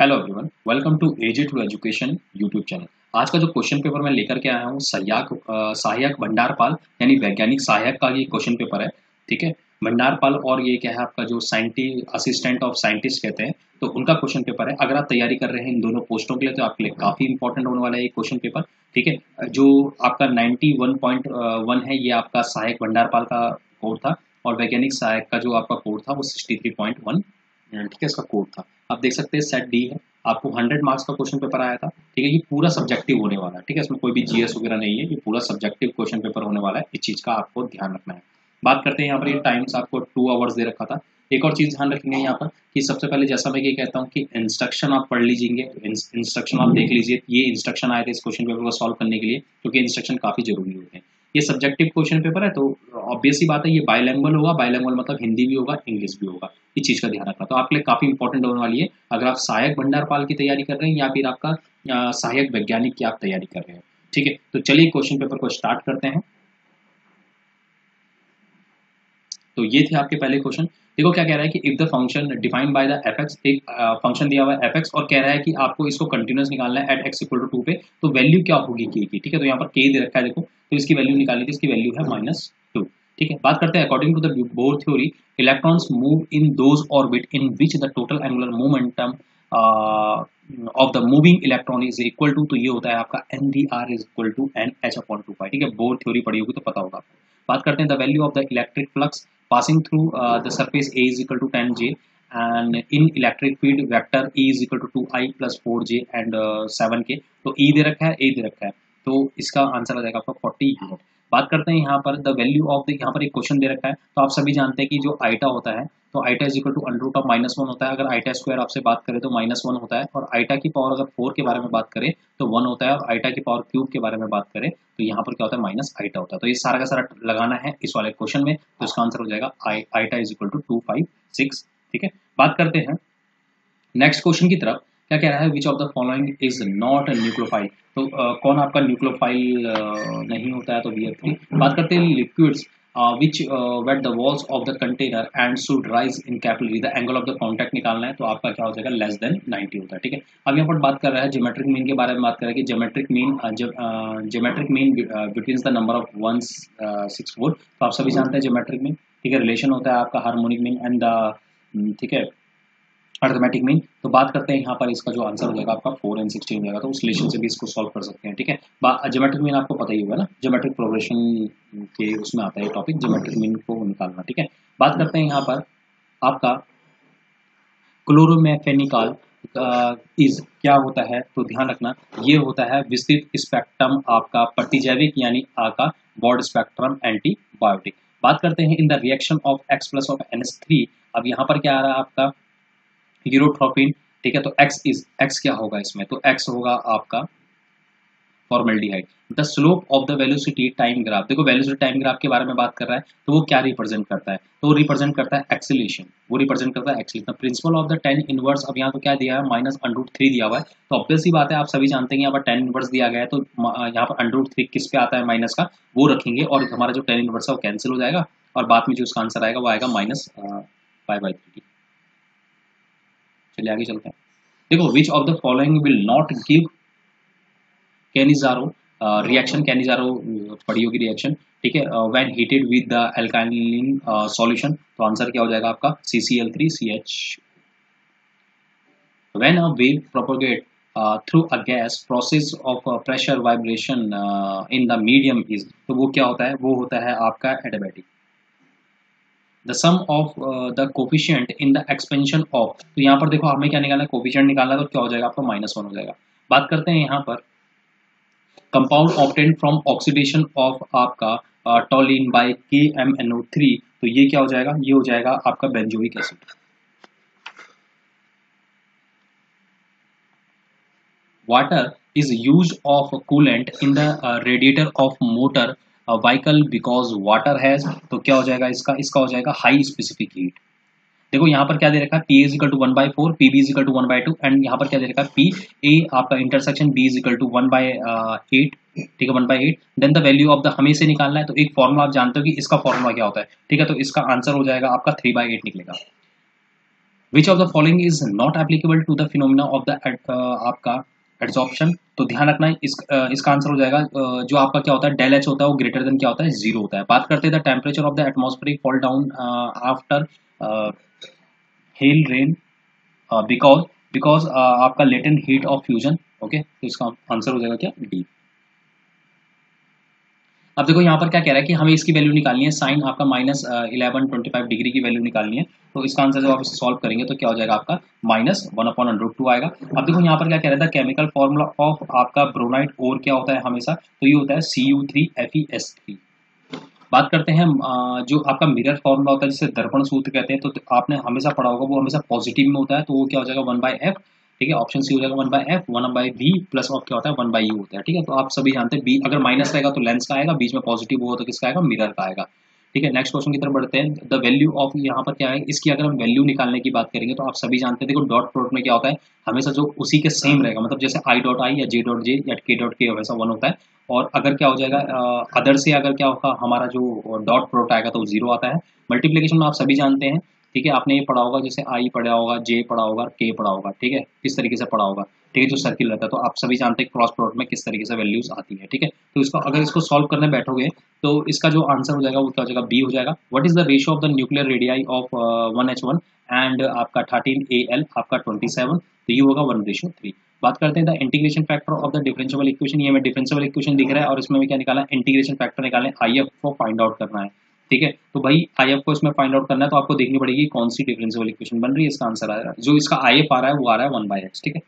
Hello everyone, welcome to AJ to education YouTube channel. आज का जो क्वेश्चन पेपर मैं लेकर के आया हूँ सहायक भंडारपाल यानी वैज्ञानिक सहायक का ये क्वेश्चन पेपर है। ठीक है, भंडारपाल और ये क्या है आपका जो असिस्टेंट ऑफ साइंटिस्ट कहते हैं, तो उनका क्वेश्चन पेपर है। अगर आप तैयारी कर रहे हैं इन दोनों पोस्टों के लिए तो आपके लिए काफ़ी इंपॉर्टेंट होने वाला है ये क्वेश्चन पेपर। ठीक है, जो आपका 91.1 है ये आपका सहायक भंडारपाल का कोड था, और वैज्ञानिक सहायक का जो आपका कोड था वो 63.1 ठीक है इसका कोड था। आप देख सकते हैं सेट डी है, आपको 100 मार्क्स का क्वेश्चन पेपर आया था। ठीक है, ये पूरा सब्जेक्टिव होने वाला है। ठीक है, इसमें कोई भी जीएस वगैरह नहीं है, ये पूरा सब्जेक्टिव क्वेश्चन पेपर होने वाला है। इस चीज़ का आपको ध्यान रखना है। बात करते हैं यहाँ पर, ये टाइम्स आपको 2 आवर्स दे रखा था। एक और चीज़ ध्यान रखेंगे यहाँ पर कि सबसे पहले जैसा मैं ये कहता हूँ कि इंस्ट्रक्शन आप पढ़ लीजिएंगे, इंस्ट्रक्शन आप देख लीजिए। ये इंस्ट्रक्शन आए थे इस क्वेश्चन पेपर को सॉल्व करने के लिए, क्योंकि इंस्ट्रक्शन काफ़ी जरूरी होते हैं। ये सब्जेक्टिव क्वेश्चन पेपर है तो ऑब्वियस ही बात है ये बाइलैंग्वेज होगा। बाइलैंग्वेज मतलब हिंदी भी होगा, इंग्लिश भी होगा। इस चीज़ का ध्यान रखना तो आपके लिए काफ़ी इंपॉर्टेंट होने वाली है, अगर आप सहायक भंडारपाल की तैयारी कर रहे हैं या फिर आपका सहायक वैज्ञानिक की आप तैयारी कर रहे हैं। ठीक है, तो चलिए क्वेश्चन पेपर को स्टार्ट करते हैं। तो ये थे आपके पहले क्वेश्चन। देखो क्या कह रहा है कि if the function defined by the F x, एक फंक्शन दिया हुआ है एफ एक्स और कह रहा है कि आपको इसको कंटिन्यूस निकालना है एट एक्स इक्वल टू 2 पे, तो वैल्यू क्या होगी के की। ठीक है, तो यहाँ पर के दे रखा है देखो, तो इसकी वैल्यू निकालनी थी, इसकी वैल्यू है -2। ठीक है, बात करते हैं according to the Bohr theory electrons move in those orbit in which the total angular momentum of the moving electron is equal to, तो ये होता है आपका n v r is equal to n h upon 2 pi. ठीक है, bore theory पढ़ी होगी तो पता होगा आपको। बात करते हैं the value of the electric flux passing through the surface A is equal to 10J, and in electric field vector E is equal to 2I plus 4J and 7K। तो E दे रखा है, A दे रखा है, तो इसका answer आ जाएगा आपका 40 unit. बात करते हैं यहाँ पर द वैल्यू ऑफ द, यहाँ पर एक क्वेश्चन दे रखा है, तो आप सभी जानते हैं कि जो आइटा होता है तो iota is equal to under root of -1 होता है। अगर आइटा स्क्वायर आपसे बात करें तो -1 होता है, और आइटा की पावर अगर 4 के बारे में बात करें तो 1 होता है, और आइटा की पावर क्यूब के बारे में बात करें तो यहाँ पर क्या होता है माइनस आइटा होता है। तो ये सारा का सारा लगाना है इस वाले क्वेश्चन में, तो इसका आंसर हो जाएगा आइटा इज इक्वल टू 256। ठीक है, बात करते हैं नेक्स्ट क्वेश्चन की तरफ। क्या कह रहा है विच of the following is not nucleophile, तो कौन आपका न्यूक्लियोफाइल नहीं होता है, तो BF3। बात करते हैं liquids which wet the walls of the container and should rise in capillary, the angle of the contact निकालना है, तो आपका क्या हो जाएगा लेस देन 90 होता है। ठीक है, अब यहाँ पर बात कर रहा है ज्योमेट्रिक मीन के बारे में, बात कर रहा है कि geometric mean between the number of 164। तो आप सभी जानते हैं ज्योमेट्रिक मीन, ठीक है, रिलेशन होता है आपका हार्मोनिक मीन एंड द, ठीक है, अर्थमेटिक मीन। तो बात करते हैं यहाँ पर इसका जो आंसर हो जाएगा आपका 4 and 16 हो जाएगा, तो उस रिलेशन से भी इसको सॉल्व कर सकते हैं। ठीक है, ज्योमेट्रिक मीन आपको पता ही होगा ना, ज्योमेट्रिक प्रोग्रेशन के उसमें आता है टॉपिक ज्योमेट्रिक मीन को निकालना। ठीक है, बात करते हैं यहाँ पर आपका क्लोरोमैकेनिकल इज क्या होता है, तो ध्यान रखना ये होता है विस्तृत स्पेक्ट्रम आपका प्रतिजैविक यानी आपका ब्रॉड स्पेक्ट्रम एंटीबायोटिक। बात करते हैं in the reaction of X plus of NH3। अब यहाँ पर क्या आ रहा है आपका यूरोट्रोपिन। ठीक है, तो एक्स क्या होगा इसमें, तो एक्स होगा आपका formaldehyde. The slope of the velocity time graph, देखो वेलोसिटी टाइम ग्राफ के बारे में बात कर रहा है, तो वो क्या रिप्रेजेंट करता है, तो वो रिप्रेजेंट करता है एक्सीलरेशन, वो रिप्रेजेंट करता है acceleration. Principle of the tan inverse, अब यहाँ तो क्या दिया है -√3 दिया हुआ है, तो ऑब्वियस सी बात है आप सभी जानते हैं यहाँ पर टेन इनवर्स दिया गया है, तो यहाँ पर √3 किस पे आता है माइनस का, वो रखेंगे और हमारा जो टेन इनवर्स है वो कैंसिल हो जाएगा, और बाद में जो उसका आंसर आएगा वो आएगा -π/3। चलिए आगे चलते हैं। देखो which of the following will not give Cannizzaro reaction, Cannizzaro पड़ी होगी रिएक्शन। ठीक है, when heated with the alkaline solution, तो आंसर क्या हो जाएगा आपका CCl3CH। When a wave propagate through a gas process of pressure vibration in the medium is, तो वो क्या होता है, वो होता है आपका adiabatic. The sum of the coefficient in the expansion of, तो यहाँ पर देखो हमें क्या निकालना है, कोफिशिएंट निकालना है, तो क्या हो जाएगा आपका -1 हो जाएगा। बात करते हैं यहाँ पर compound obtained from oxidation of आपका टॉलिन बाय KMnO3, तो ये क्या हो जाएगा, ये हो जाएगा आपका benzoic acid. Water is used of coolant in the radiator of motor vehicle because water has, तो क्या हो जाएगा इसका हो जाएगा हाई स्पेसिफिक हीट। देखो यहाँ पर क्या दे रखा है, P is equal to 1/4, PB is equal to 1/2, and यहाँ पर क्या दे रखा है PA आपका intersection B is equal to 1/8। ठीक है, 1/8। Then the value of the हमें से निकालना है, तो एक फॉर्मूला आप जानते हो कि इसका फॉर्मूला क्या होता है। ठीक है, तो इसका आंसर हो जाएगा आपका 3/8 निकलेगा। Which of the following is not applicable to the phenomena of the आपका एड्सॉर्प्शन। तो ध्यान रखना इसका आंसर हो जाएगा जो आपका क्या होता है डेल एच होता है वो ग्रेटर देन क्या होता है 0 होता है। बात करते हैं the temperature of the atmospheric fall down after hail rain because because आपका latent heat of fusion. Okay, तो इसका आंसर हो जाएगा क्या डी। अब देखो यहाँ पर क्या कह रहा है कि हमें इसकी वैल्यू निकालनी है, साइन आपका -1125 डिग्री की वैल्यू निकालनी है। तो इसका आंसर जब आप इसे सॉल्व करेंगे तो क्या हो जाएगा आपका -1/√2 आएगा। अब देखो यहाँ पर क्या कह रहा था, केमिकल फॉर्मूला ऑफ आपका ब्रोमाइड ओर क्या होता है हमेशा, तो ये होता है Cu3Fe3। बात करते हैं जो आपका मिरर फॉर्मूला होता है जिसे दर्पण सूत्र कहते हैं, तो आपने हमेशा पढ़ा होगा, वो हमेशा पॉजिटिव में होता है, तो वो क्या हो जाएगा 1/f। ठीक है, ऑप्शन सी हो जाएगा 1/f, 1/b प्लस ऑफ क्या होता है 1/u होता है। ठीक है, तो आप सभी जानते हैं बी अगर माइनस रहेगा तो लेंस का आएगा, बीच में पॉजिटिव होगा तो किसका आएगा, मिरर का आएगा। ठीक है, नेक्स्ट क्वेश्चन की तरफ बढ़ते हैं। द वैल्यू ऑफ यहाँ पर क्या है, इसकी अगर हम वैल्यू निकालने की बात करेंगे तो आप सभी जानते हैं, देखो डॉट प्रोडक्ट में क्या होता है हमेशा जो उसी के सेम रहेगा, मतलब जैसे i.i या j.j या k.k हमेशा 1 होता है। और अगर क्या हो जाएगा अदर से अगर क्या होगा हमारा जो डॉट प्रोडक्ट आएगा तो 0 आता है। मल्टीप्लिकेशन में आप सभी जानते हैं, ठीक है, आपने ये पढ़ा होगा, जैसे आई पढ़ा होगा, जे पढ़ा होगा, के पढ़ा होगा, ठीक है, किस तरीके से पढ़ा होगा। ठीक है, जो सर्किल रहता है, तो आप सभी जानते हैं क्रॉस प्रोडक्ट में किस तरीके से वैल्यूज आती है। ठीक है, तो इसको अगर इसको सॉल्व करने बैठोगे तो इसका जो आंसर हो जाएगा वो क्या हो जाएगा, बी हो जाएगा। What is the ratio of the nuclear radii of 1H1 and आपका 13Al आपका 27, तो ये होगा 1:3। बात करते हैं the integration factor of the differential equation. ये हमें डिफरेंशियल इक्वेशन दिख रहा है और इसमें हमें क्या निकालना है, इंटीग्रेशन फैक्टर निकालना है, आई एफ को फाइंड आउट करना है। ठीक है, तो भाई आई एफ को इसमें फाइंड आउट करना है तो आपको देखनी पड़ेगी कौन सी डिफरेंशियल इक्वेशन बन रही है, इसका आंसर आ रहा है जो इसका आई एफ आ रहा है वो आ रहा है 1/x। ठीक है,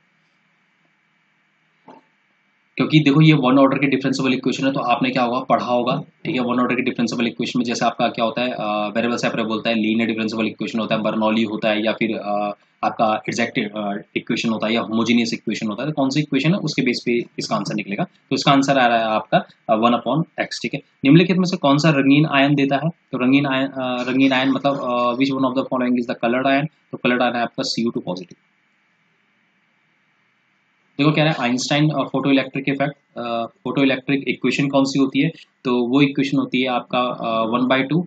क्योंकि देखो ये वन ऑर्डर की डिफरेंशियल इक्वेशन है तो आपने क्या होगा पढ़ा होगा। ठीक है, वन ऑर्डर की डिफरेंशियल इक्वेशन में जैसे आपका क्या होता है वेरिएबल सेपरेबल बोलता है, लीनियर डिफरेंशियल इक्वेशन होता है, बर्नौली होता है, या फिर आपका एग्जैक्ट इक्वेशन होता है या होमोजीनियस इक्वेशन होता है। तो कौन सी इक्वेशन है उसके बेस पे इसका आंसर निकलेगा। तो इसका आंसर आ रहा है आपका 1/x। ठीक है, निम्नलिखित में से कौन सा रंगीन आयन देता है, तो रंगीन आयन मतलब which one of the following is the coloured ion, तो कलर्ड आयन है आपका Cu2 पॉजिटिव। देखो कह रहा है Einstein photo electric effect, photo electric equation कौन सी होती है, तो वो इक्वेशन होती है आपका 1/2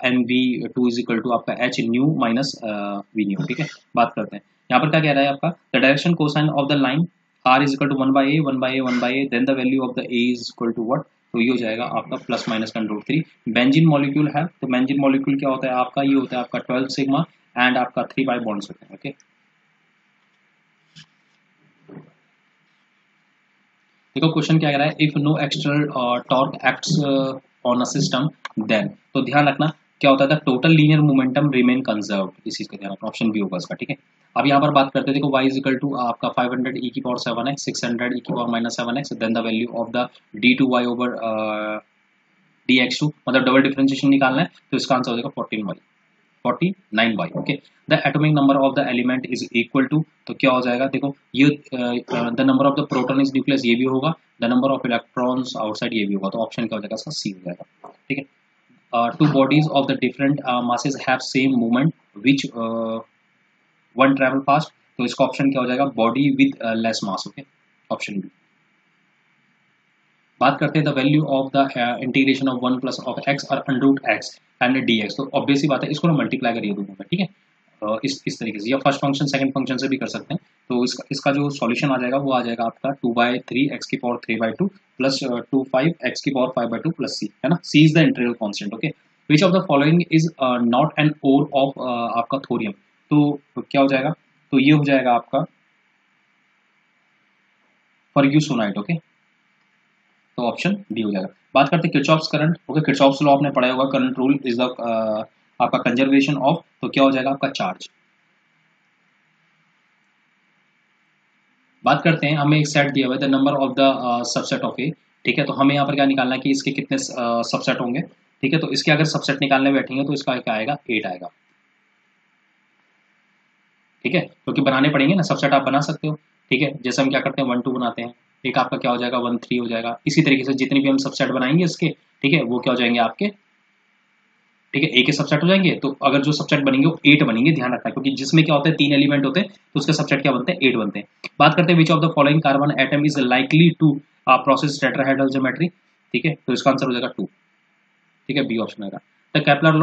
mv2 इज इक्वल टू आपका h nu minus v nu. ठीक है, बात करते हैं यहाँ पर क्या कह रहा है आपका, the direction cosine of the line r is equal to 1/a 1/a 1/a then the value of the a is equal to what, तो ये हो जाएगा आपका ±√3। बेंजीन मॉलिक्यूल है, तो बेंजीन मॉलिक्यूल क्या होता है आपका, ये होता है आपका 12 सिग्मा एंड आपका 3 बाई बॉन्ड्स होते हैं। ओके, देखो क्वेश्चन क्या कह रहा है, if no external torque acts on a system then, तो ध्यान रखना क्या होता है, total linear momentum remain conserve, इस चीज का ध्यान रखना, ऑप्शन बी होगा इसका। ठीक है, अब यहाँ पर बात करते हैं, देखो y इज इक्वल टू आपका 500 e की पावर 7x 600 e की power -7x then the value of the d2y over dx2, मतलब डबल डिफरेंशिएशन निकालना है, तो इसका आंसर हो जाएगा 49y। Okay, the atomic number of the element is equal to, तो क्या हो जाएगा, देखो ये the number of the proton is nucleus ये भी होगा, the number of electrons outside ये भी होगा, तो ऑप्शन क्या हो जाएगा इसका सी हो जाएगा। ठीक है, two bodies of the different masses have same movement which one travel fast, तो इसका ऑप्शन क्या हो जाएगा, body with less mass. Okay, option B. बात करते हैं the value of the integration of 1 plus of x और √x एंड dx, तो ऑब्वियस सी बात है इसको ना मल्टीप्लाई करिए दोनों में। ठीक है, इस तरीके से, या फर्स्ट फंक्शन सेकंड फंक्शन से भी कर सकते हैं। तो इसका जो सॉल्यूशन आ जाएगा वो आ जाएगा आपका 2/3 x की पावर 3/2 प्लस 25 x की पावर 5/2 प्लस c, है ना, c is the integral constant. Okay, which of the following is not an ore of आपका थोरियम, तो क्या हो जाएगा, तो ये हो जाएगा आपका फर्ग्यूसोनाइट। ओके, तो ऑप्शन डी हो जाएगा। बात करते हैं Kirchhoff's current. Okay, Kirchhoff's law आपने पढ़ा होगा, करंट रूल इज द आपका कंजर्वेशन ऑफ, तो क्या हो जाएगा आपका चार्ज। बात करते हैं, हमें एक सेट दिया हुआ है the number of the subset of A. ठीक है, तो हमें यहाँ पर क्या निकालना है कि इसके कितने सबसेट होंगे। ठीक है, तो इसके अगर सबसेट निकालने बैठेंगे तो इसका क्या आएगा, 8 आएगा। ठीक है, क्योंकि बनाने पड़ेंगे ना, सबसेट आप बना सकते हो। ठीक है, जैसे हम क्या करते हैं 1 2 बनाते हैं, एक आपका क्या हो जाएगा 1 3 हो जाएगा, इसी तरीके से जितनी भी हम सबसेट बनाएंगे इसके, ठीक है, वो क्या हो जाएंगे आपके, ठीक है, ए के सबसेट हो जाएंगे। तो अगर जो सबसेट बनेंगे वो 8 बनेंगे, ध्यान रखना, क्योंकि जिसमें क्या होता है 3 एलिमेंट होते हैं तो उसके सबसेट क्या बनते हैं, 8 बनते हैं। बात करते हैं which of the following carbon atom is likely to process tetrahedral geometry. ठीक है, तो इसका आंसर हो जाएगा 2। ठीक है, बी ऑप्शन आएगा। तो केपलर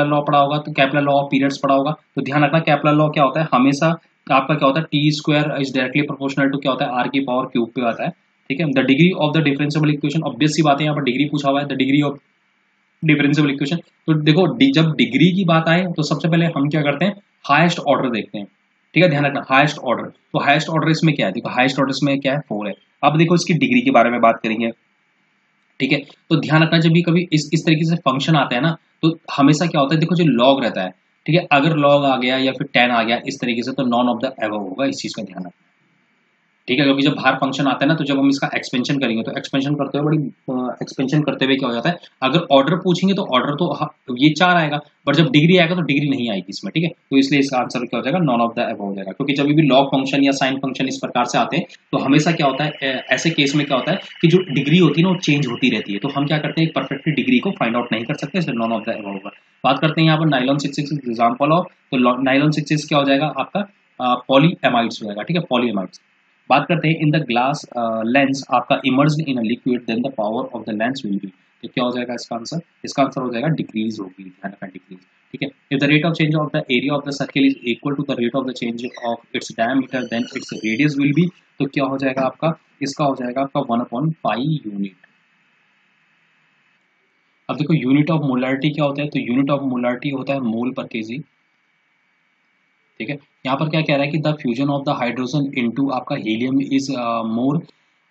लॉ पढ़ा होगा, तो केपलर लॉ ऑफ पीरियड्स पढ़ा होगा। तो ध्यान रखना केपलर लॉ क्या होता है, हमेशा आपका क्या होता है, T square is directly proportional to क्या होता है, आर की पावर क्यूब पे आता है। ठीक है, the degree of the differential equation, obvious सी बात है यहाँ पर डिग्री पूछा हुआ है, the degree of differential equation. तो देखो जब डिग्री की बात आए तो सबसे पहले हम क्या करते हैं, हाईएस्ट ऑर्डर देखते हैं। ठीक है, ध्यान रखना हाईएस्ट ऑर्डर, तो हाईएस्ट ऑर्डर इसमें क्या है, देखो हाईएस्ट ऑर्डर इसमें क्या है, 4 है। अब देखो इसकी डिग्री के बारे में बात करेंगे। ठीक है, तो ध्यान रखना जब भी कभी इस तरीके से फंक्शन आता है ना, तो हमेशा क्या होता है, देखो जो लॉग रहता है, ठीक है, अगर लॉग आ गया या फिर 10 आ गया इस तरीके से, तो नॉन ऑफ द एबव होगा, इस चीज का ध्यान रखना। ठीक है, क्योंकि जब बाहर फंक्शन आता है ना, तो जब हम इसका एक्सपेंशन करेंगे, तो एक्सपेंशन करते हुए बड़ी एक्सपेंशन करते हुए क्या हो जाता है, अगर ऑर्डर पूछेंगे तो ऑर्डर तो ये 4 आएगा, पर जब डिग्री आएगा तो डिग्री नहीं आएगी इसमें। ठीक है, तो इसलिए इसका आंसर क्या हो जाएगा, नॉन ऑफ द अबव हो जाएगा। क्योंकि जब भी लॉग फंक्शन या साइन फंक्शन इस प्रकार से आते हैं, तो हमेशा क्या होता है, ऐसे केस में क्या होता है कि जो डिग्री होती है ना वो चेंज होती रहती है, तो हम क्या करते हैं, परफेक्टली डिग्री को फाइंड आउट नहीं कर सकते, इसलिए नॉन ऑफ द अबव होगा। बात करते हैं यहाँ पर नाइलॉन 66 एग्जाम्पल ऑफ, तो नाइलॉन 66 क्या हो जाएगा आपका, पॉलीएमाइड्स हो जाएगा। ठीक है, पॉलीएमाइड्स। बात करते हैं इन द ग्लास लेंस आपका immersed in a liquid, then the power of the lens will be, तो क्या हो जाएगा इसका आंसर हो जाएगा डिक्रीज होगी, ध्यान रखना डिक्रीज। ठीक है, if the rate of change of the area of the circle is equal to the rate of the change of its diameter, then its radius will be, तो क्या हो जाएगा आपका, इसका हो जाएगा आपका 1/पाई यूनिट। अब देखो यूनिट ऑफ मोलारिटी क्या होता है, तो यूनिट ऑफ मोलारिटी होता है मोल पर केजी। ठीक है, यहाँ पर क्या कह रहा है कि the fusion of the hydrogen into आपका helium is more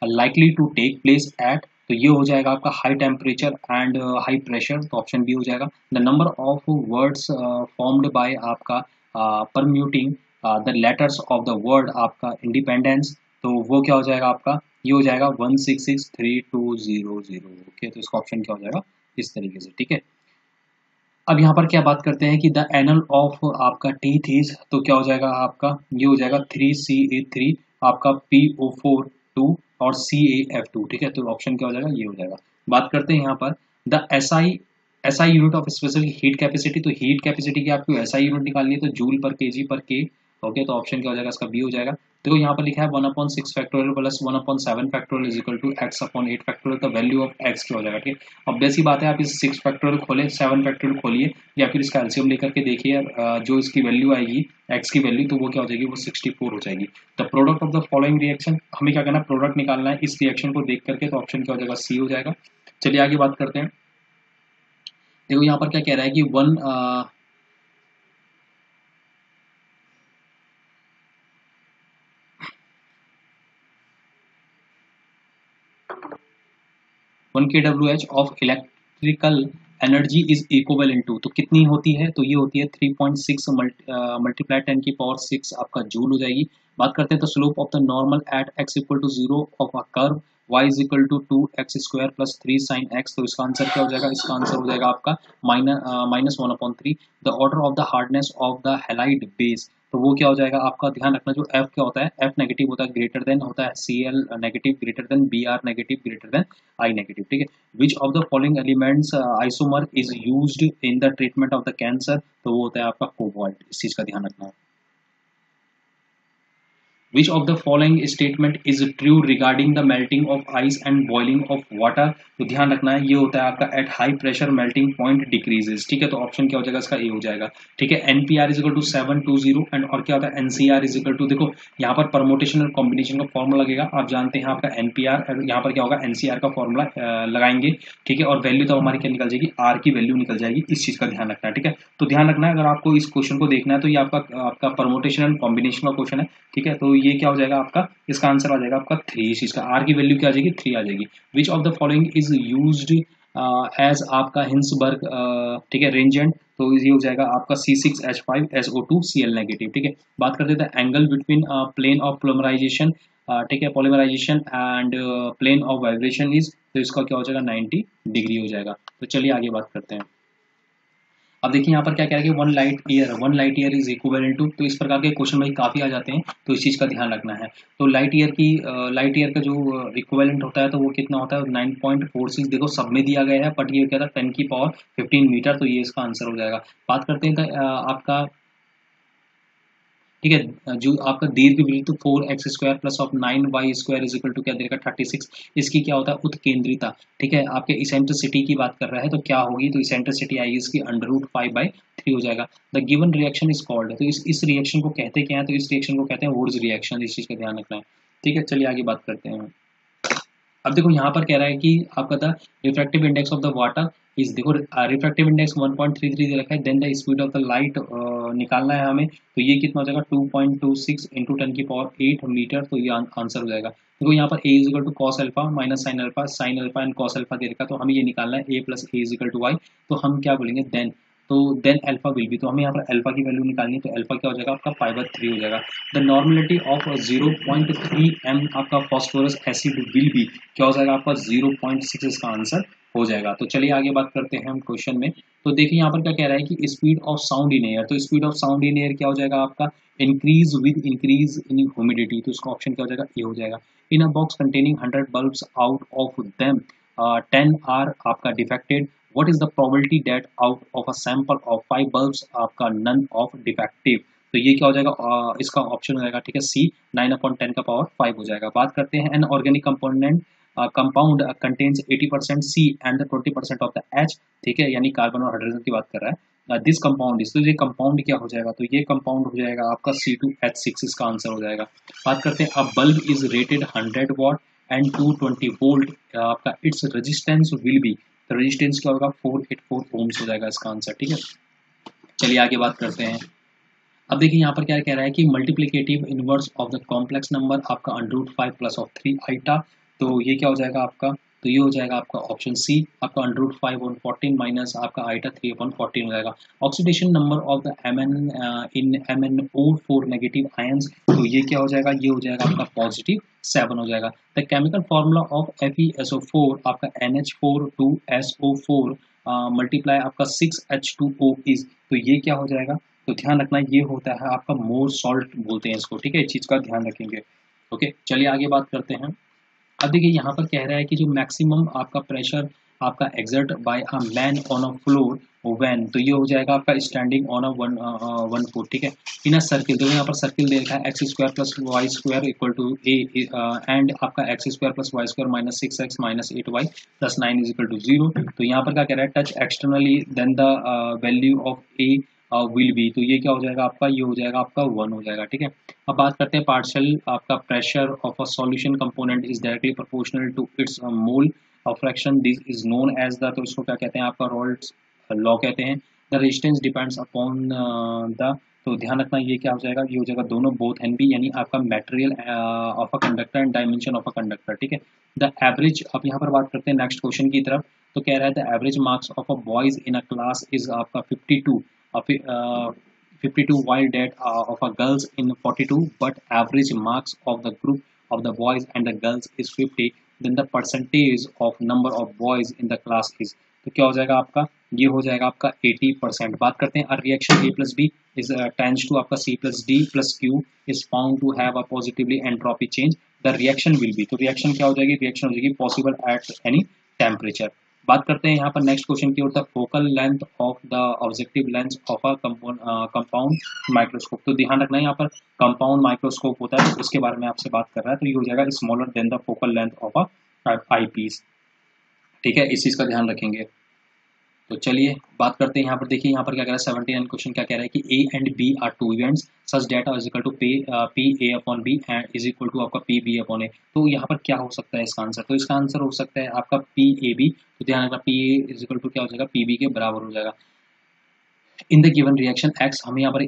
likely to take place at, तो ये हो जाएगा आपका high temperature and high pressure, तो ऑप्शन बी हो जाएगा। The number of words formed by आपका permuting the letters of the word आपका इंडिपेंडेंस, तो वो क्या हो जाएगा आपका, ये हो जाएगा 1663200। ओके, तो इसका ऑप्शन क्या हो जाएगा इस तरीके से। ठीक है, अब यहाँ पर क्या बात करते हैं कि द एनल ऑफ आपका टीथ इज, तो क्या हो जाएगा आपका, ये हो जाएगा 3Ca3 आपका PO4 2 और CaF2। ठीक है, तो ऑप्शन क्या हो जाएगा, ये हो जाएगा। बात करते हैं यहाँ पर the SI unit of specific heat capacity, तो हीट कैपेसिटी की आपको SI यूनिट निकालनी है, तो जूल पर केजी पर के। ओके, तो ऑप्शन क्या हो जाएगा, इसका बी हो जाएगा। देखो यहाँ पर लिखा है 1/6 फैक्टोरियल प्लस 1/7 फैक्टोरियल is equal to x/8 factorial, तो वैल्यू ऑफ x क्या हो जाएगा। ठीक है, अब बेसिक बात है, आप इस 6 फैक्टोरियल खोलें, 7 फैक्टोरियल खोलिए, या फिर इसका एलसीएम लेकर के देखिए, जो इसकी वैल्यू आएगी x की वैल्यू, तो वो क्या हो जाएगी, वो 64 हो जाएगी। The product of the following reaction, हमें क्या करना है, प्रोडक्ट निकालना है इस रिएक्शन को देख करके, तो ऑप्शन क्या हो जाएगा, सी हो जाएगा। चलिए आगे बात करते हैं। देखो यहाँ पर क्या कह रहा है कि 1 kWh of electrical energy is equivalent to, तो कितनी होती है, तो ये होती है 3.6 मल्टीप्लाई 10⁶ आपका जूल हो जाएगी। बात करते हैं तो slope of the normal at x equal to 0 of a curve y is equal to 2x² plus 3 sin x, तो इसका आंसर क्या हो जाएगा, इसका आंसर हो जाएगा आपका -1/3। The order of the hardness of the halide base, तो वो क्या हो जाएगा आपका, ध्यान रखना जो F क्या होता है, F नेगेटिव होता है, ग्रेटर देन होता है Cl negative, greater than Br negative, greater than I negative. ठीक है, विच of the following elements isomer is used in the treatment of the cancer, तो वो होता है आपका कोबाल्ट, इस चीज का ध्यान रखना है। Which of the following statement is true regarding the melting of ice and boiling of water, तो ध्यान रखना है, ये होता है आपका at high pressure melting point decreases। ठीक है, तो ऑप्शन क्या हो जाएगा, इसका ए हो जाएगा। ठीक है, NPR is equal to 720 and और क्या होता है NCR इज इक्वल टू, देखो यहाँ पर परमोटेशन और कॉम्बिनेशन का फॉर्मूला लगेगा, आप जानते हैं आपका NPR, यहाँ पर क्या होगा NCR का फॉर्मूला लगाएंगे। ठीक है, और वैल्यू तो हमारी क्या निकल जाएगी, आर की वैल्यू निकल जाएगी, इस चीज का ध्यान रखना है। ठीक है, तो ध्यान रखना है, अगर आपको इस क्वेश्चन को देखना है तो ये आपका परमोटेशन एंड कॉम्बिनेशन का क्वेश्चन है। ठीक है, तो ये क्या हो जाएगा आपका, इसका आंसर आ जाएगा आपका 3, इस चीज का आर की वैल्यू क्या आ जाएगी, 3 आ जाएगी। Which of the following is used as आपका हिंसबर्ग, ठीक है, रेंजेंट, तो ये हो जाएगा आपका C6H5SO2Cl नेगेटिव। ठीक है, बात करते थे angle between plane of polymerization, ठीक है, polymerization and plane of vibration is, तो इसका क्या हो जाएगा 90 डिग्री हो जाएगा। तो चलिए आगे बात करते हैं। अब देखिए यहाँ पर क्या कह रहा है कि 1 light year is equivalent to, तो इस प्रकार के क्वेश्चन भाई काफी आ जाते हैं, तो इस चीज का ध्यान रखना है। तो लाइट ईयर का जो इक्विवेलेंट होता है, तो वो कितना होता है 9.46, देखो सब में दिया गया है, बट ये क्या था 10⁻15 मीटर, तो ये इसका आंसर हो जाएगा। बात करते हैं आपका, ठीक है। जो आपका दीर्घवृत्त 4x² plus of 9y² is equal to क्या देगा 36, इसकी क्या होता है उत्केंद्रिता। ठीक है, आपके इसेंट्रिसिटी की बात कर रहा है तो क्या होगी, तो इसेंट्रिसिटी आएगी इसकी √5/3 हो जाएगा। The given reaction is called, तो इस रिएक्शन को कहते क्या है, तो इस रिएक्शन को कहते हैं वुर्ज रिएक्शन, इस चीज का ध्यान रखना है। ठीक है, चलिए आगे बात करते हैं। अब देखो यहाँ पर कह रहा है कि आपका था refractive index of the water is, देखो रिफ्रैक्टिव इंडेक्स 1.33 दे रखा है, then the speed of the light निकालना है हमें, तो ये कितना हो जाएगा 2.26 इंटू 10⁸ मीटर, तो ये आंसर हो जाएगा। देखो यहाँ पर a is equal to cos alpha minus sine alpha and cos alpha दे रखा है, तो हमें ये निकालना है a plus A is equal to Y, तो हम क्या बोलेंगे देन, तो देन अल्फा विल बी, तो हमें यहाँ पर अल्फा की वैल्यू निकालनी है, तो अल्फा क्या हो जाएगा आपका 5/3 हो जाएगा। द नॉर्मलिटी ऑफ 0.3 m आपका फॉस्फोरस एसिड विल बी, क्या हो जाएगा आपका 0.6, इसका आंसर हो जाएगा। तो चलिए आगे बात करते हैं हम क्वेश्चन में। तो देखिए यहाँ पर क्या कह रहा है कि speed of sound in air, तो speed of sound in air क्या हो जाएगा आपका increase with increase in humidity, तो इसका ऑप्शन क्या हो जाएगा ए हो जाएगा। In a box containing 100 bulbs out of them 10 are आपका defected, what is the probability that out of a sample of 5 bulbs आपका none of defective, तो ये क्या हो जाएगा इसका ऑप्शन हो जाएगा, ठीक है सी 9/10 का पावर 5 हो जाएगा। बात करते हैं an organic component compound contains 80% C and 20% of the H, ठीक है, यानी कार्बन और हाइड्रोजन की बात कर रहा है। दिस कंपाउंड इज, तो ये कंपाउंड क्या हो जाएगा, तो ये कंपाउंड हो जाएगा आपका C2H6, इसका आंसर हो जाएगा। बात करते हैं अब bulb is rated 100 what and 220 volt, आपका इट्स रेजिस्टेंस विल बी, तो रेजिस्टेंस क्या होगा 484 ओम्स हो जाएगा इसका आंसर। ठीक है, चलिए आगे बात करते हैं। अब देखिए यहाँ पर क्या कह रहा है कि multiplicative inverse of the complex number आपका √5 प्लस ऑफ 3 आइटा, तो ये क्या हो जाएगा आपका, तो ये हो जाएगा आपका ऑप्शन सी, आपका √5/14 माइनस आपका आइटा 3/14 हो जाएगा। Oxidation number of the Mn in MnO4 negative ions, तो ये क्या हो जाएगा, ये हो जाएगा आपका +7 हो जाएगा। The chemical formula of FeSO4 आपका NH4 2SO4 मल्टीप्लाई आपका 6H2O इज, तो ये क्या हो जाएगा, तो ध्यान रखना ये होता है आपका मोर सॉल्ट बोलते हैं इसको। ठीक है, इस चीज़ का ध्यान रखेंगे। ओके, चलिए आगे बात करते हैं। अब देखिए यहाँ पर कह रहा है कि जो मैक्सिमम आपका प्रेशर आपका exert by a man on a floor when, तो ये हो जाएगा आपका standing on a one foot. ठीक है, इन अ सर्किल, तो यहाँ पर सर्किल दे रखा है x² + y² equal to A and आपका x² + y² minus 6x minus 8y + 9 is equal to 0। तो यहाँ पर क्या कह रहा है touch externally then the value of A will be, तो ये क्या हो जाएगा आपका, ये हो जाएगा आपका 1 हो जाएगा। ठीक है, अब बात करते हैं पार्शियल आपका pressure of a solution component is directly proportional to its mole of fraction, this is known as the, तो इसको क्या कहते हैं आपका रॉल्ट्स लॉ कहते हैं। The resistance depends upon the, तो ध्यान रखना ये क्या हो जाएगा, ये हो जाएगा दोनों बोथ एंड बी, यानी आपका material of a conductor and dimension of a conductor. ठीक है, द एवरेज, अब यहाँ पर बात करते हैं नेक्स्ट क्वेश्चन की तरफ। तो कह रहा है the average marks of a boys in a class is आपका 52 while that of a girls in 42, but average marks of the group of the boys and the girls is 50, then the percentage of number of boys in the class is, तो क्या हो जाएगा आपका, ये हो जाएगा आपका 80%। बात करते हैं reaction A + B is tends to आपका C + D + Q is found to have a positively entropy change, the reaction will be, तो रिएक्शन क्या हो जाएगी, रिएक्शन हो जाएगी possible at any temperature। बात करते हैं यहाँ पर नेक्स्ट क्वेश्चन की ओर, the focal length of the objective lens of a compound microscope, तो ध्यान रखना है यहाँ पर कंपाउंड माइक्रोस्कोप होता है, उसके बारे में आपसे बात कर रहा है, तो ये हो जाएगा smaller than the focal length of a eyepiece. ठीक है, इस चीज़ का ध्यान रखेंगे। तो चलिए बात करते हैं यहाँ पर, देखिए यहाँ पर क्या कह रहा है 79 क्वेश्चन क्या कह रहा है कि A and B are two events such that is equal to P A upon B and is equal to आपका पी बी अपॉन ए, तो यहाँ पर क्या हो सकता है इसका आंसर, तो इसका आंसर हो सकता है आपका पी ए बी, तो ध्यान रखना P A is equal to क्या हो जाएगा, पी बी के बराबर हो जाएगा। In the given reaction X, हमें यहाँ पर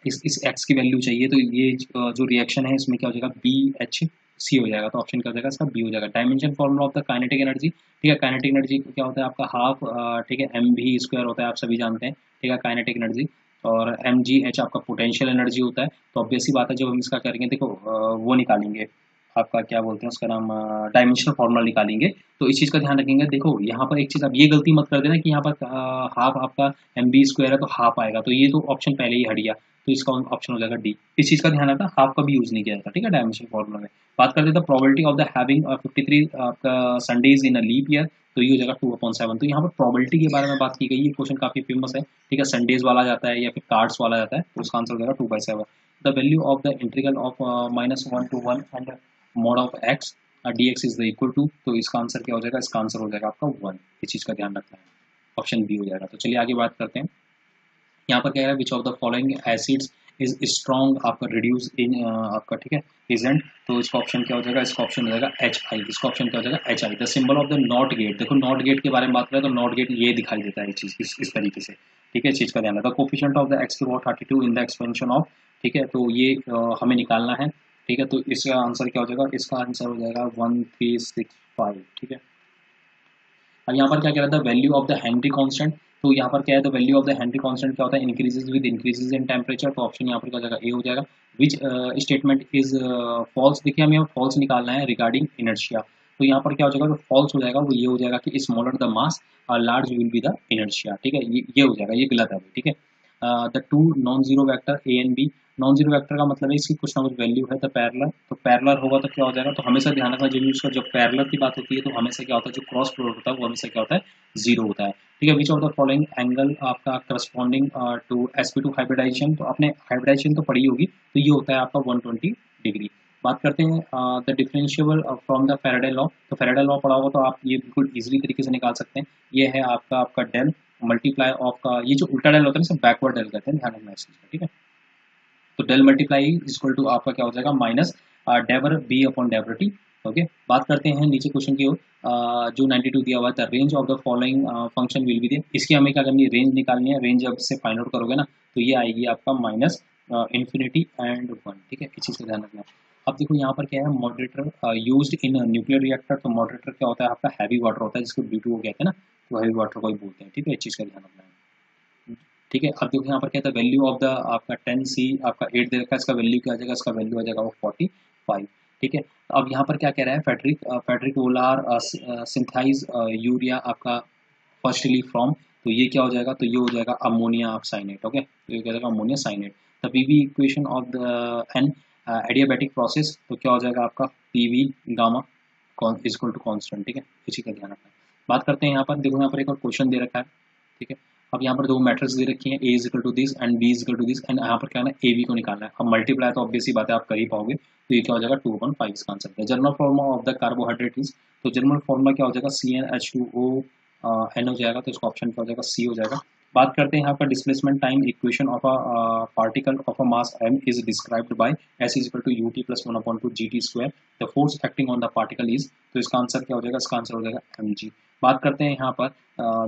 इस एक्स की वैल्यू चाहिए, तो ये जो रिएक्शन है इसमें क्या हो जाएगा बी एच सी हो जाएगा, तो ऑप्शन क्या हो जाएगा इसका बी हो जाएगा। Dimension formula of the kinetic energy, ठीक है, काइनेटिक एनर्जी क्या होता है आपका हाफ, ठीक है, mv² होता है, आप सभी जानते हैं। ठीक है, काइनेटिक एनर्जी, और mgh आपका पोटेंशियल एनर्जी होता है। तो अब बेसिक बात है जब हम इसका करेंगे, देखो वो निकालेंगे आपका क्या बोलते हैं उसका नाम, डायमेंशनल फॉर्मूला निकालेंगे, तो इस चीज़ का ध्यान रखेंगे। देखो यहाँ पर एक चीज़ आप ये गलती मत कर देना कि यहाँ पर हाफ आपका mv² है तो हाफ आएगा, तो ये तो ऑप्शन पहले ही हट गया, तो इसका ऑप्शन हो जाएगा डी। इस चीज़ का ध्यान रखना, हाफ का भी यूज़ नहीं किया जाता। ठीक है, डायमेंशन फॉर्मूला में बात करते हैं प्रोबेबिलिटी ऑफ द हैविंग 53 आपका Sundays in a leap year, तो ये हो जाएगा 2/7। तो यहाँ पर प्रोबेबिलिटी के बारे में बात की गई, ये क्वेश्चन काफी फेमस है। ठीक है, संडेज वाला जाता है या फिर कार्ड्स वाला जाता है, तो उसका आंसर हो जाएगा 2/7। The value of the integral of -1 to 1 and mod of x dx is the equal to, तो इसका आंसर क्या हो जाएगा, इसका आंसर हो जाएगा आपका 1। इस चीज़ का ध्यान रखना है, ऑप्शन बी हो जाएगा। तो चलिए आगे बात करते हैं। यहाँ पर क्या है, विच of the following acids is strong आपका रिड्यूस इन आपका, ठीक है, इजेंट, तो इसका ऑप्शन क्या हो जाएगा, इसका ऑप्शन हो जाएगा एच आई। इसका ऑप्शन क्या हो जाएगा, H I. The symbol of the not gate, देखो नॉट गेट के बारे में बात करें तो नॉट गेट ये दिखाई देता है चीज़ इस तरीके से, ठीक है, इस चीज़ का ध्यान रखा। कोफिशिएंट ऑफ द एक्स की power 32 in the expansion of, ठीक है, तो ये हमें निकालना है, ठीक है, तो इसका आंसर क्या हो जाएगा, इसका आंसर हो जाएगा 1365, ठीक है। अब यहाँ पर क्या कह रहा था, value of the Henry constant, तो यहाँ पर क्या है, तो value of the Henry constant क्या होता है, increases with increases in temperature, तो ऑप्शन यहाँ पर क्या हो जाएगा, ए हो जाएगा। विच स्टेटमेंट इज फॉल्स, देखिए हमें फॉल्स निकालना है रिगार्डिंग इनर्शिया, तो यहाँ पर क्या हो जाएगा, जो फॉल्स हो जाएगा वो ये हो जाएगा कि smaller the mass large will be the inertia, ठीक है, ये हो जाएगा, ये गलत है, ठीक है। The two non zero vector A and B, non zero vector का मतलब है इसकी कुछ ना कुछ वैल्यू है, तो पैरेलल, तो पैरेलल होगा तो क्या हो जाएगा, तो हमेशा ध्यान रखना जब उसका जब पैरेलल की बात होती है तो हमेशा क्या होता है, जो क्रॉस प्रोडक्ट होता है वो हमेशा क्या होता है, जीरो होता है, ठीक है। विच ऑफ द फॉलोइंग एंगल आपका करस्पॉन्डिंग टू sp2 हाइब्रिडाइजेशन, तो आपने हाइब्रिडाइजेशन तो पढ़ी होगी, तो ये होता है आपका 120 डिग्री। बात करते हैं the differentiable from the Faraday law, तो फैराडे लॉ पढ़ा होगा तो आप ये बिल्कुल इजीली तरीके से निकाल सकते हैं। ये है आपका डेल मल्टीप्लाई ऑफ का, ये जो उल्टा डेल होता है ना बैकवर्ड डेल कहते हैं, ध्यान रखना इस चीज़ का, ठीक है। तो डेल मल्टीप्लाई इक्वल टू आपका क्या हो जाएगा, minus del B upon del T, okay. बात करते हैं नीचे क्वेश्चन की ओर, जो 92 दिया हुआ है, the range of the following function will be there, इसकी हमें क्या करनी है, रेंज निकालनी है। रेंज जब से फाइंड आउट करोगे ना तो ये आएगी आपका माइनस इन्फिनिटी एंड 1, ठीक है, इस चीज़ का ध्यान रखना है। अब देखो यहाँ पर क्या है, moderator used in nuclear reactor, तो मॉडरेटर क्या होता है आपका, हैवी वाटर होता है जिसको B2 कहते हैं ना, तो हैवी वाटर को ही बोलते हैं, ठीक है, इस चीज़ का ध्यान रखना है, ठीक है। अब देखो यहाँ पर क्या था, वैल्यू ऑफ द आपका 10C आपका 8 दे रखा है, इसका वैल्यू क्या आ जाएगा, इसका वैल्यू आ जाएगा वो 45, ठीक है। अब यहाँ पर क्या कह रहा है, फेड्रिक ओलार सिंथाइज यूरिया आपका फर्स्टली फ्रॉम, तो ये क्या हो जाएगा, तो ये हो जाएगा अमोनिया साइनेट, ओके, तो ये क्या जाएगा ammonia cyanate. The PV equation of the an adiabatic process, तो क्या हो जाएगा आपका PV gamma equal to constant, ठीक है, इसी का ध्यान रखना है। बात करते हैं यहाँ पर, देखो यहाँ पर एक और क्वेश्चन दे रखा है, ठीक है। अब यहाँ पर दो मैट्रिक्स दे रखी हैं, A is equal to this and B is equal to this, and यहाँ पर क्या है, ए बी को निकालना है। अब मल्टीप्लाई तो ऑब्वियस ही बात है आप कर ही पाओगे, तो ये क्या हो जाएगा 2/5 इसका आंसर है। जनरल फॉर्मा ऑफ द कार्बोहाइड्रेट इज, तो जनरल फॉर्मा क्या हो जाएगा, CnH2O N हो जाएगा, तो इसका ऑप्शन क्या हो जाएगा, सी हो जाएगा। बात करते हैं यहाँ पर displacement time equation of a particle of a mass m is described by s is equal to ut plus 1/2 gt square, the force acting on the particle is, तो इसका आंसर क्या हो जाएगा, इसका आंसर हो जाएगा mg। बात करते हैं यहाँ पर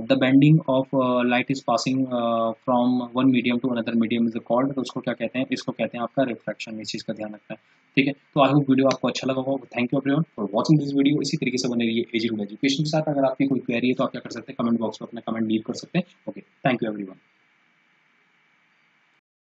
the bending of light is passing from one medium to another medium is called, तो उसको क्या कहते हैं, इसको कहते हैं आपका रिफ्रैक्शन, इस चीज़ का ध्यान रखना है, ठीक है। तो आई होप वीडियो आपको अच्छा लगा होगा, thank you everyone for watching this video. इसी तरीके से बने रहिए एजी रूल एजुकेशन के साथ। अगर आपकी कोई क्वेरी है तो आप क्या कर सकते हैं, कमेंट बॉक्स में अपना कमेंट लीव कर सकते हैं, ओके, थैंक यू एवरीवन।